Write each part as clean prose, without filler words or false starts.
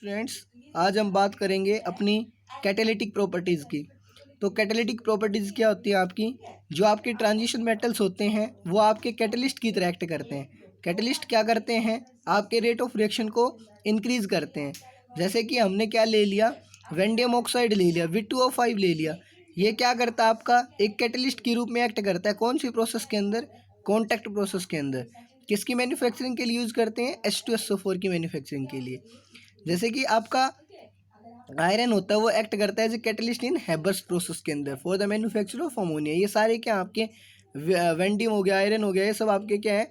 Students, आज हम बात करेंगे अपनी कैटालिटिक प्रॉपर्टीज़ की। तो कैटालिटिक प्रॉपर्टीज़ क्या होती है आपकी, जो आपके ट्रांजिशन मेटल्स होते हैं वो आपके कैटलिस्ट की तरह एक्ट करते हैं। कैटलिस्ट क्या करते हैं, आपके रेट ऑफ रिएक्शन को इंक्रीज़ करते हैं। जैसे कि हमने क्या ले लिया, वेंडियम ऑक्साइड ले लिया, V2O5 ले लिया। ये क्या करता है, आपका एक कैटलिस्ट के रूप में एक्ट करता है। कौन सी प्रोसेस के अंदर, कॉन्टैक्ट प्रोसेस के अंदर। किसकी मैन्युफैक्चरिंग के लिए यूज़ करते हैं, H2SO4 की मैन्युफैक्चरिंग के लिए। जैसे कि आपका आयरन होता है वो एक्ट करता है as a catalyst in Haber's process के अंदर for the manufacture of ammonia. ये सारे क्या आपके वेंडियम हो गया, आयरन हो गया, ये सब आपके क्या है,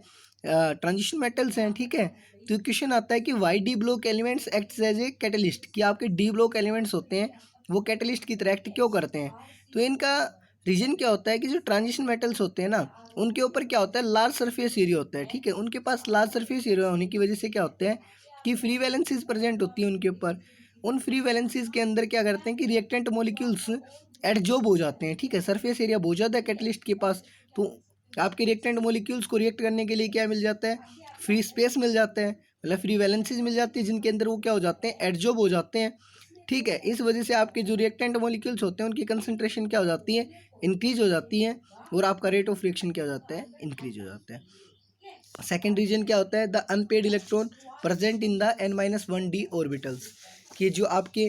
ट्रांजिशन मेटल्स हैं। ठीक है, तो क्वेश्चन आता है कि why D block elements act as a catalyst, कि आपके डी ब्लॉक एलिमेंट्स होते हैं वो कैटलिस्ट की तरह एक्ट क्यों करते हैं। तो इनका रीजन क्या होता है कि जो ट्रांजिशन मेटल्स होते हैं ना, उनके ऊपर क्या होता है, लार्ज सरफेस एरिया होता है। ठीक है, उनके पास लार्ज सरफेस एरिया होने की वजह से क्या होता है कि फ्री वैलेंसीज प्रेजेंट होती है उनके ऊपर। उन फ्री वैलेंसीज के अंदर क्या करते हैं कि रिएक्टेंट मॉलिक्यूल्स एडजॉर्ब हो जाते हैं। ठीक है, सरफेस एरिया बहुत ज़्यादा है कैटलिस्ट के पास, तो आपके रिएक्टेंट मॉलिक्यूल्स को रिएक्ट करने के लिए क्या मिल जाता है, फ्री स्पेस मिल जाता है, मतलब फ्री वैलेंसीज मिल जाती है, जिनके अंदर वो क्या हो जाते हैं, एडजॉर्ब हो जाते हैं। ठीक है, इस वजह से आपके जो रिएक्टेंट मॉलिक्यूल्स होते हैं उनकी कंसंट्रेशन क्या हो जाती है, इंक्रीज हो जाती है, और आपका रेट ऑफ रिएक्शन क्या हो जाता है, इंक्रीज हो जाता है। सेकेंड रीजन क्या होता है, the unpaired electron present in the N-1d orbitals, कि जो आपके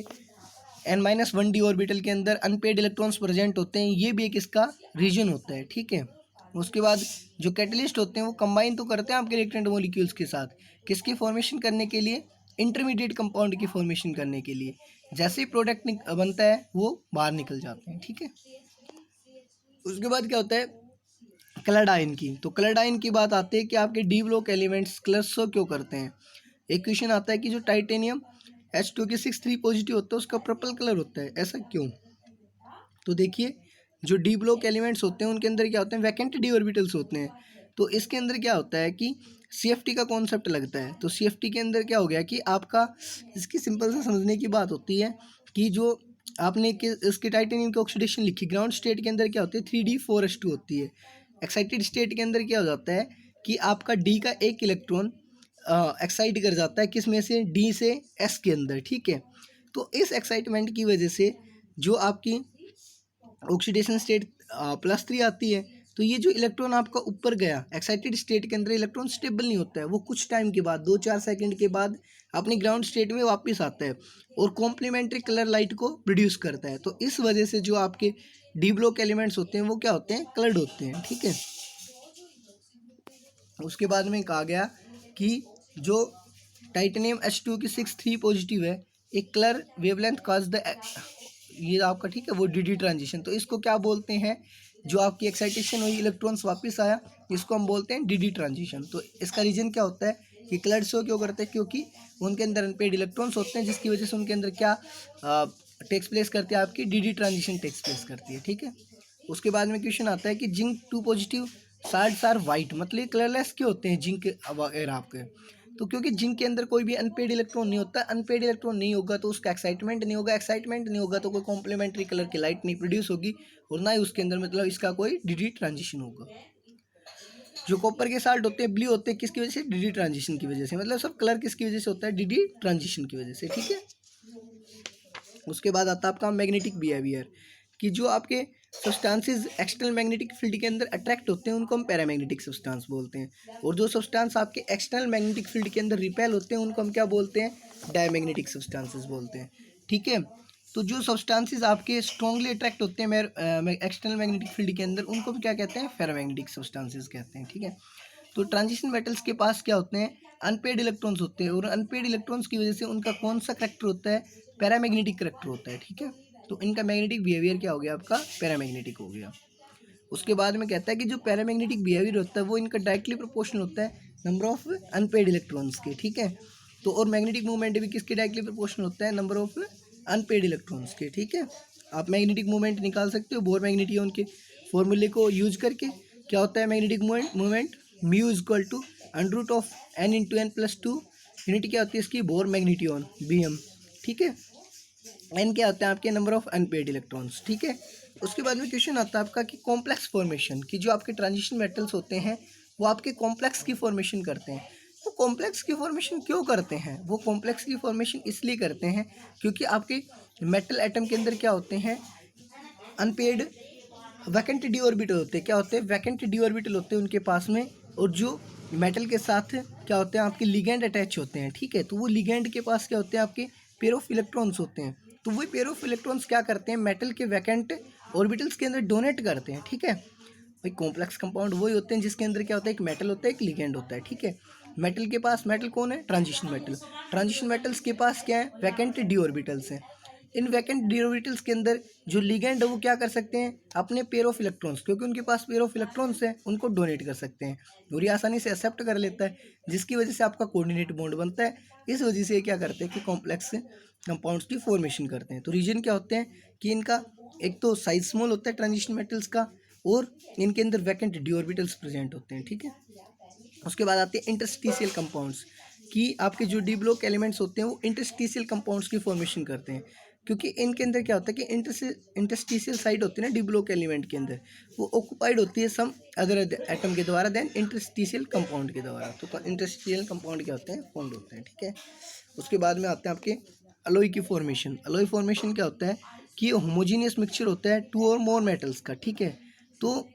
N-1d ऑर्बिटल के अंदर अनपेड इलेक्ट्रॉन्स प्रेजेंट होते हैं, ये भी एक इसका रीजन होता है। ठीक है, उसके बाद जो कैटलिस्ट होते हैं वो कंबाइन तो करते हैं आपके रिएक्टेंट मॉलिक्यूल्स के साथ, किसकी फॉर्मेशन करने के लिए, इंटरमीडिएट कंपाउंड की फॉर्मेशन करने के लिए। जैसे ही प्रोडक्ट बनता है वो बाहर निकल जाते हैं। ठीक है, उसके बाद क्या होता है, कलर्ड आयन की। तो कलर्ड आयन की बात आती है कि आपके D block elements colour show क्यों करते हैं। एक क्वेश्चन आता है कि जो टाइटेनियम H2 के 6 3 पॉजिटिव होता है उसका पर्पल कलर होता है, ऐसा क्यों। तो देखिए, जो डी ब्लॉक एलिमेंट्स होते हैं उनके अंदर क्या होते हैं, वैकेंट डी ऑर्बिटल्स होते हैं। तो इसके अंदर क्या होता है कि CFT का कॉन्सेप्ट लगता है। तो CFT के अंदर क्या हो गया कि आपका, इसकी सिंपल से समझने की बात होती है कि जो आपने इसके टाइटेनियम की ऑक्सीडेशन लिखी, ग्राउंड स्टेट के अंदर क्या होती है, 3D4S2 होती है। एक्साइटेड स्टेट के अंदर क्या हो जाता है कि आपका डी का एक इलेक्ट्रॉन एक्साइट कर जाता है, किस में से, डी से एस के अंदर। ठीक है, तो इस एक्साइटमेंट की वजह से जो आपकी ऑक्सीडेशन स्टेट +3 आती है। तो ये जो इलेक्ट्रॉन आपका ऊपर गया एक्साइटेड स्टेट के अंदर, इलेक्ट्रॉन स्टेबल नहीं होता है, वो कुछ टाइम के बाद 2-4 सेकंड के बाद अपनी ग्राउंड स्टेट में वापस आता है और कॉम्प्लीमेंट्री कलर लाइट को प्रोड्यूस करता है। तो इस वजह से जो आपके डी ब्लॉक एलिमेंट्स होते हैं वो क्या होते हैं, कलर्ड होते हैं। ठीक है, उसके बाद में कहा गया कि जो टाइटेनियम H2 की 6 3 पॉजिटिव है, एक कलर वेवलेंथ काज द, ये आपका ठीक है वो डी ट्रांजिशन। तो इसको क्या बोलते हैं, जो आपकी एक्साइटेशन हुई, इलेक्ट्रॉन्स वापस आया, इसको हम बोलते हैं डी ट्रांजिशन। तो इसका रीजन क्या होता है कि कलर्ड शो क्यों करते हैं, क्योंकि उनके अंदर अनपेड इलेक्ट्रॉन्स होते हैं, जिसकी वजह से उनके अंदर क्या टेक्स प्लेस करती है, आपकी डी ट्रांजिशन टेक्स प्लेस करती है। ठीक है, उसके बाद में क्वेश्चन आता है कि zinc 2 positive salts are white, मतलब कलरलेस क्यों होते हैं जिंक वगैरह आपके। तो क्योंकि जिंक के अंदर कोई भी अनपेड इलेक्ट्रॉन नहीं होता, अनपेड इलेक्ट्रॉन नहीं होगा तो उसका एक्साइटमेंट नहीं होगा, एक्साइटमेंट नहीं होगा तो कोई कॉम्प्लीमेंट्री कलर की लाइट नहीं प्रोड्यूस होगी, और ना ही उसके अंदर मतलब इसका कोई डी ट्रांजिशन होगा। जो कॉपर के साल्ट होते हैं ब्लू होते हैं, किसकी वजह से, डी ट्रांजिशन की वजह से, मतलब सब कलर किसकी वजह से होता है, डी ट्रांजिशन की वजह से। ठीक है, उसके बाद आता है आपका मैग्नेटिक बिहेवियर, कि जो आपके सब्सटेंसेस एक्सटर्नल मैग्नेटिक फील्ड के अंदर अट्रैक्ट होते हैं उनको हम पैरामैग्नेटिक सब्सटेंस बोलते हैं, और जो सब्सटेंस आपके एक्सटर्नल मैग्नेटिक फील्ड के अंदर रिपेल होते हैं उनको हम क्या बोलते हैं, डायमैग्नेटिक सब्सटेंसेस बोलते हैं। ठीक है, तो जो सब्सटेंसेस आपके स्ट्रॉन्गली अट्रैक्ट होते हैं एक्सटर्नल मैग्नेटिक फील्ड के अंदर, उनको हम क्या कहते हैं, फेरोमैग्नेटिक सब्सटेंसेस कहते हैं। ठीक है, तो ट्रांजिशन मेटल्स के पास क्या होते हैं, अनपेड इलेक्ट्रॉन्स होते हैं, और अनपेड इलेक्ट्रॉन्स की वजह से उनका कौन सा करेक्टर होता है, पैरामैग्नेटिक करेक्टर होता है। ठीक है, तो इनका मैग्नेटिक बिहेवियर क्या हो गया, आपका पैरामैग्नेटिक हो गया। उसके बाद में कहता है कि जो पैरामैग्नेटिक बिहेवियर होता है वो इनका डायरेक्टली प्रोपोर्शनल होता है नंबर ऑफ अनपेड इलेक्ट्रॉन्स के। ठीक है, तो और मैग्नेटिक मूवमेंट भी किसके डायरेक्टली प्रोपोर्शनल होता है, नंबर ऑफ अनपेड इलेक्ट्रॉन्स के। ठीक है, आप मैग्नेटिक मूवमेंट निकाल सकते हो बोर मैग्नेटियन के फॉर्मूले को यूज करके। क्या होता है magnetic movement, mu is equal to √n/n+2, unit क्या होती है इसकी, बोर मैग्नेटियन BM। ठीक है, एन क्या होता है आपके, नंबर ऑफ अनपेड इलेक्ट्रॉन्स। ठीक है, उसके बाद में क्वेश्चन आता है आपका कि कॉम्प्लेक्स फॉर्मेशन, कि जो आपके ट्रांजिशन मेटल्स होते हैं वो आपके कॉम्प्लेक्स की फॉर्मेशन करते हैं। तो कॉम्प्लेक्स की फॉर्मेशन क्यों करते हैं? वो कॉम्प्लेक्स की फॉर्मेशन इसलिए करते हैं क्योंकि आपके मेटल एटम के अंदर क्या होते हैं, अनपेड वैकेंट डी ऑर्बिटल होते हैं। क्या होते हैं? वैकेंट डी ऑर्बिटल होते हैं उनके पास में, और जो मेटल के साथ क्या होते हैं, आपके लिगेंड अटैच होते हैं। ठीक है, तो वो लिगेंड के पास क्या होते हैं, आपके पेयर ऑफ इलेक्ट्रॉन्स होते हैं। तो वो पेयर ऑफ इलेक्ट्रॉन्स क्या करते हैं, मेटल के वैकेंट ऑर्बिटल्स के अंदर डोनेट करते हैं। ठीक है भाई, कॉम्प्लेक्स कंपाउंड वही होते हैं जिसके अंदर क्या होता है, एक मेटल होता है, एक लिगेंड होता है। ठीक है, मेटल के पास, मेटल कौन है, ट्रांजिशन मेटल। ट्रांजिशन मेटल्स के पास क्या है, वैकेंट डी ऑर्बिटल्स हैं। इन वैकेंट डी ऑर्बिटल्स के अंदर जो लिगेंड है वो क्या कर सकते हैं, अपने पेयर ऑफ इलेक्ट्रॉन्स, क्योंकि उनके पास पेयर ऑफ इलेक्ट्रॉन्स है, उनको डोनेट कर सकते हैं और ये आसानी से एक्सेप्ट कर लेता है, जिसकी वजह से आपका कोऑर्डिनेट बॉन्ड बनता है। इस वजह से ये क्या करते हैं कि कॉम्प्लेक्स कंपाउंड्स की फॉर्मेशन करते हैं। तो रीजन क्या होते हैं कि इनका एक तो साइज स्मॉल होता है ट्रांजिशन मेटल्स का, और इनके अंदर वैकेंट डी ऑर्बिटल्स प्रेजेंट होते हैं। ठीक है, उसके बाद आते हैं इंटरस्टिशियल कंपाउंड्स, कि आपके जो डी ब्लॉक एलिमेंट्स होते हैं वो इंटरस्टिशियल कंपाउंड्स की फॉर्मेशन करते हैं, क्योंकि इनके अंदर क्या होता है कि इंटरस्टिशियल साइड होती है ना डी ब्लॉक एलिमेंट के अंदर, वो ऑक्यूपाइड होती है सम अदर एटम के द्वारा देन इंटरस्टिशियल कंपाउंड के द्वारा। तो इंटरस्टिशियल कंपाउंड क्या होते हैं, फॉर्म्ड होते हैं। ठीक है, उसके बाद में आते हैं आपके अलॉय की फॉर्मेशन। अलॉय फॉर्मेशन क्या होता है कि होमोजीनियस मिक्सचर होता है टू और मोर मेटल्स का। ठीक है, तो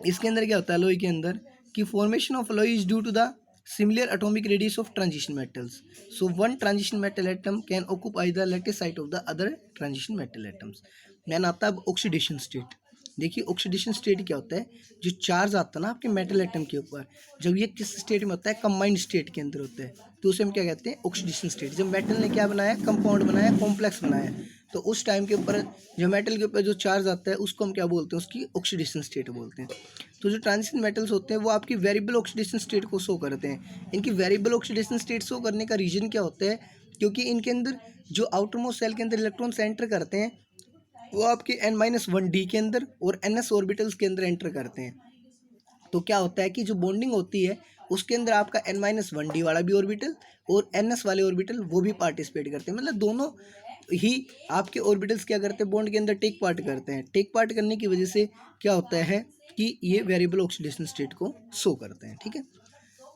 इसके अंदर क्या होता है अलॉय के अंदर, कि formation of alloy is due to the similar atomic radius of transition metals. So one transition metal atom can occupy the latest site of the other transition metal atoms. मैंने आता है ऑक्सीडेशन स्टेट। देखिए oxidation state क्या होता है, जो charge आता है ना आपके मेटल एटम के ऊपर, जब ये किस स्टेट में होता है, कंबाइंड स्टेट के अंदर होता है, तो उसे हम क्या कहते हैं, ऑक्सीडेशन स्टेट। जब मेटल ने क्या बनाया, कंपाउंड बनाया, कॉम्प्लेक्स बनाया, तो उस टाइम के ऊपर जो मेटल के ऊपर जो चार्ज आता है उसको हम क्या बोलते हैं, उसकी ऑक्सीडेशन स्टेट बोलते हैं। तो जो ट्रांजिशन मेटल्स होते हैं वो आपकी वेरिएबल ऑक्सीडेशन स्टेट को शो करते हैं। इनकी वेरिएबल ऑक्सीडेशन स्टेट शो करने का रीजन क्या होता है, क्योंकि इनके अंदर जो आउटर मोस्ट सेल के अंदर इलेक्ट्रॉन्स एंटर करते हैं वो आपके n-1d के अंदर और ns ऑर्बिटल्स के अंदर एंटर करते हैं। तो क्या होता है कि जो बॉन्डिंग होती है उसके अंदर आपका n-1d वाला भी ऑर्बिटल और ns वाले ऑर्बिटल वो भी पार्टिसिपेट करते हैं, मतलब दोनों ही आपके ऑर्बिटल्स क्या करते हैं, बॉन्ड के अंदर टेक पार्ट करते हैं। टेक पार्ट करने की वजह से क्या होता है कि ये वेरिएबल ऑक्सीडेशन स्टेट को शो करते हैं। ठीक है,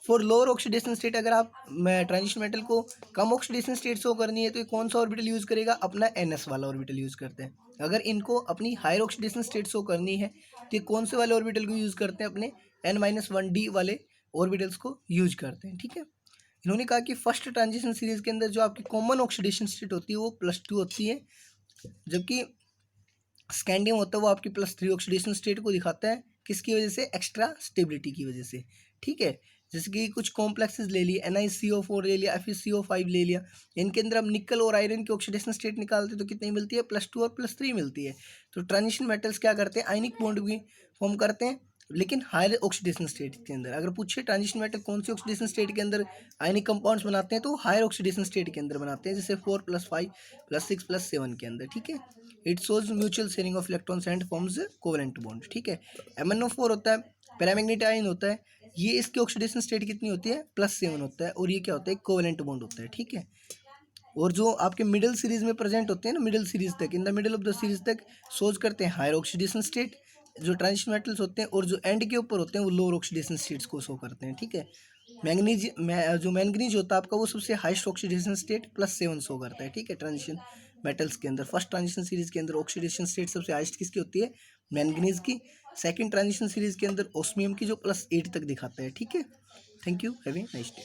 फॉर लोअर ऑक्सीडेशन स्टेट, अगर आप ट्रांजिशन मेटल को कम ऑक्सीडेशन स्टेट शो करनी है तो ये कौन सा ऑर्बिटल यूज़ करेगा, अपना ns वाला ऑर्बिटल यूज़ करते हैं। अगर इनको अपनी हायर ऑक्सीडेशन स्टेट शो करनी है तो ये कौन से वाले ऑर्बिटल को यूज़ करते हैं, अपने n-1d वाले ऑर्बिटल्स को यूज करते हैं। ठीक है, इन्होंने कहा कि फर्स्ट ट्रांजिशन सीरीज के अंदर जो आपकी कॉमन ऑक्सीडेशन स्टेट होती है वो +2 होती है, जबकि स्कैंडियम होता है वो आपकी +3 ऑक्सीडेशन स्टेट को दिखाता है। किसकी वजह से, एक्स्ट्रा स्टेबिलिटी की वजह से। ठीक है, जैसे कि कुछ कॉम्प्लेक्सेस ले लिए, NiCO4 ले लिया, FeCO5 ले लिया, इनके अंदर हम निकल और आयरन की ऑक्सीडेशन स्टेट निकालते हैं तो कितनी मिलती है, +2 और +3 मिलती है। तो ट्रांजिशन मेटल्स क्या करते हैं, आयनिक बॉन्ड भी फॉर्म करते हैं, लेकिन हायर ऑक्सीडेशन स्टेट के अंदर। अगर पूछे ट्रांजिशन मेटल कौन सी ऑक्सीडेशन स्टेट के अंदर आयनिक कंपाउंड्स बनाते हैं, तो हायर ऑक्सीडेशन स्टेट के अंदर बनाते हैं, जैसे 4+5+6+7 के अंदर। ठीक है, it shows mutual sharing of electrons and forms covalent bond. ठीक है, MnO4 होता है, पैरामैग्नेटाइट आयन होता है, ये इसकी ऑक्सीडेशन स्टेट कितनी होती है, +7 होता है, और ये क्या होता है, कोवेलेंट बॉन्ड होता है। ठीक है, और जो आपके मिडिल सीरीज में प्रेजेंट होते हैं ना, मिडिल सीरीज तक, in the middle of the series तक सोच करते हैं हायर ऑक्सीडेशन स्टेट जो ट्रांजिशन मेटल्स होते हैं, और जो एंड के ऊपर होते हैं वो लोअर ऑक्सीडेशन स्टेट्स को शो करते हैं। ठीक है, जो मैंगनीज होता है आपका वो सबसे हाईएस्ट ऑक्सीडेशन स्टेट +7 शो करता है। ठीक है, ट्रांजिशन मेटल्स के अंदर फर्स्ट ट्रांजिशन सीरीज के अंदर ऑक्सीडेशन स्टेट सबसे हाईएस्ट किसकी होती है, मैंगनीज की। सेकंड ट्रांजिशन सीरीज के अंदर ऑस्मियम की जो +8 तक दिखाता है। ठीक है, thank you, have a nice day.